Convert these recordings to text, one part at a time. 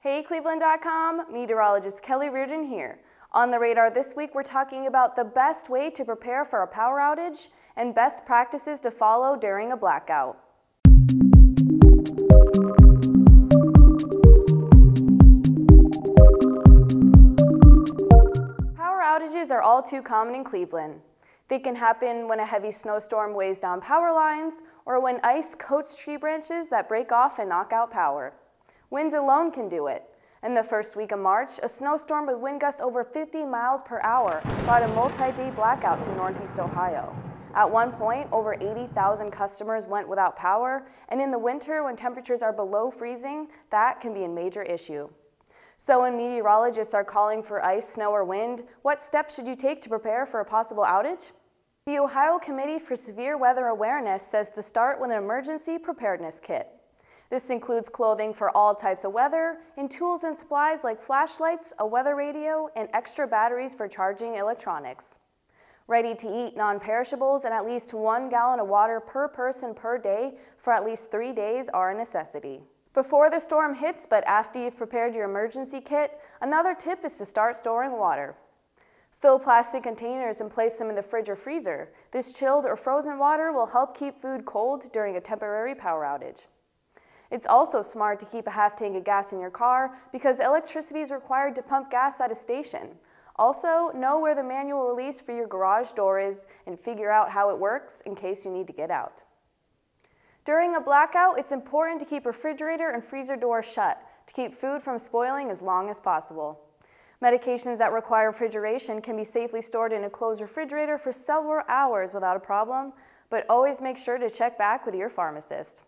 Hey cleveland.com, meteorologist Kelly Reardon here. On the radar this week, we're talking about the best way to prepare for a power outage and best practices to follow during a blackout. Power outages are all too common in Cleveland. They can happen when a heavy snowstorm weighs down power lines or when ice coats tree branches that break off and knock out power. Winds alone can do it. In the first week of March, a snowstorm with wind gusts over 50 miles per hour brought a multi-day blackout to Northeast Ohio. At one point, over 80,000 customers went without power, and in the winter, when temperatures are below freezing, that can be a major issue. So when meteorologists are calling for ice, snow, or wind, what steps should you take to prepare for a possible outage? The Ohio Committee for Severe Weather Awareness says to start with an emergency preparedness kit. This includes clothing for all types of weather and tools and supplies like flashlights, a weather radio, and extra batteries for charging electronics. Ready-to-eat non-perishables and at least 1 gallon of water per person per day for at least 3 days are a necessity. Before the storm hits, but after you've prepared your emergency kit, another tip is to start storing water. Fill plastic containers and place them in the fridge or freezer. This chilled or frozen water will help keep food cold during a temporary power outage. It's also smart to keep a half tank of gas in your car because electricity is required to pump gas at a station. Also, know where the manual release for your garage door is and figure out how it works in case you need to get out. During a blackout, it's important to keep refrigerator and freezer doors shut to keep food from spoiling as long as possible. Medications that require refrigeration can be safely stored in a closed refrigerator for several hours without a problem, but always make sure to check back with your pharmacist.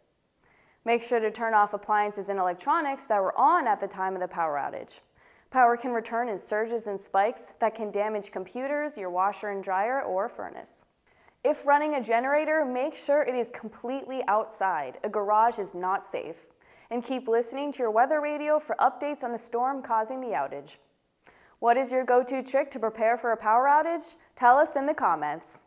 Make sure to turn off appliances and electronics that were on at the time of the power outage. Power can return in surges and spikes that can damage computers, your washer and dryer, or furnace. If running a generator, make sure it is completely outside. A garage is not safe. And keep listening to your weather radio for updates on the storm causing the outage. What is your go-to trick to prepare for a power outage? Tell us in the comments.